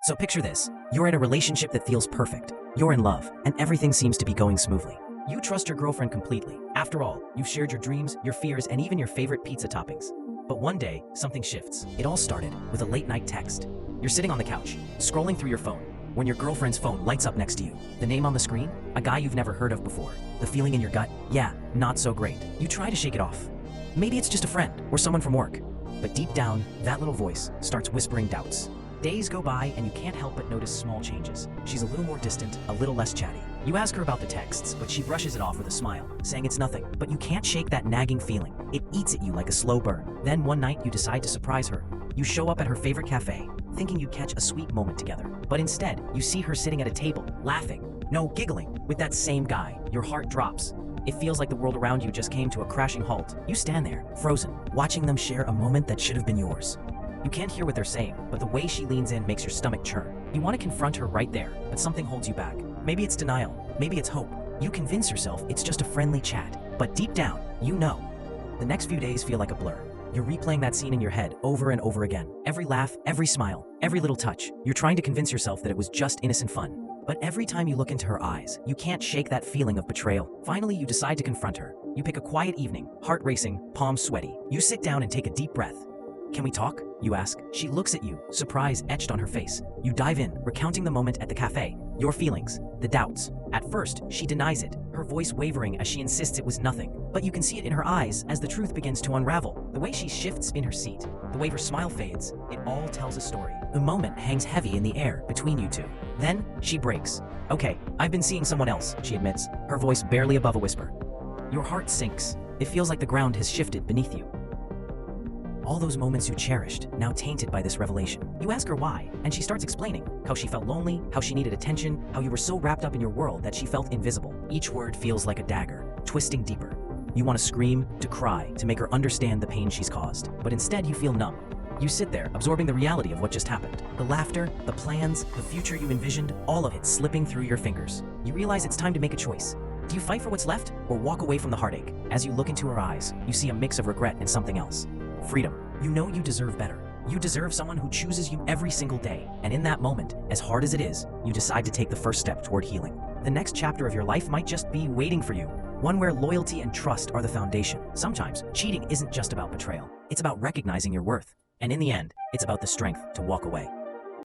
So picture this. You're in a relationship that feels perfect. You're in love, and everything seems to be going smoothly. You trust your girlfriend completely. After all, you've shared your dreams, your fears, and even your favorite pizza toppings. But one day, something shifts. It all started with a late-night text. You're sitting on the couch, scrolling through your phone, when your girlfriend's phone lights up next to you. The name on the screen? A guy you've never heard of before. The feeling in your gut? Yeah, not so great. You try to shake it off. Maybe it's just a friend or someone from work. But deep down, that little voice starts whispering doubts. Days go by and you can't help but notice small changes. She's a little more distant, a little less chatty. You ask her about the texts, but she brushes it off with a smile, saying it's nothing. But you can't shake that nagging feeling. It eats at you like a slow burn. Then one night you decide to surprise her. You show up at her favorite cafe, thinking you'd catch a sweet moment together. But instead, you see her sitting at a table, laughing, no, giggling, with that same guy. Your heart drops. It feels like the world around you just came to a crashing halt. You stand there, frozen, watching them share a moment that should have been yours. You can't hear what they're saying, but the way she leans in makes your stomach churn. You want to confront her right there, but something holds you back. Maybe it's denial, maybe it's hope. You convince yourself it's just a friendly chat, but deep down, you know. The next few days feel like a blur. You're replaying that scene in your head over and over again. Every laugh, every smile, every little touch. You're trying to convince yourself that it was just innocent fun. But every time you look into her eyes, you can't shake that feeling of betrayal. Finally, you decide to confront her. You pick a quiet evening, heart racing, palms sweaty. You sit down and take a deep breath. "Can we talk?" you ask. She looks at you, surprise etched on her face. You dive in, recounting the moment at the cafe, your feelings, the doubts. At first, she denies it, her voice wavering as she insists it was nothing. But you can see it in her eyes as the truth begins to unravel. The way she shifts in her seat, the way her smile fades, it all tells a story. The moment hangs heavy in the air between you two. Then, she breaks. "Okay, I've been seeing someone else," she admits, her voice barely above a whisper. Your heart sinks. It feels like the ground has shifted beneath you. All those moments you cherished, now tainted by this revelation. You ask her why, and she starts explaining how she felt lonely, how she needed attention, how you were so wrapped up in your world that she felt invisible. Each word feels like a dagger, twisting deeper. You want to scream, to cry, to make her understand the pain she's caused. But instead you feel numb. You sit there, absorbing the reality of what just happened. The laughter, the plans, the future you envisioned, all of it slipping through your fingers. You realize it's time to make a choice. Do you fight for what's left, or walk away from the heartache? As you look into her eyes, you see a mix of regret and something else. Freedom. You know you deserve better. You deserve someone who chooses you every single day. And in that moment, as hard as it is, you decide to take the first step toward healing. The next chapter of your life might just be waiting for you. One where loyalty and trust are the foundation. Sometimes, cheating isn't just about betrayal. It's about recognizing your worth. And in the end, it's about the strength to walk away.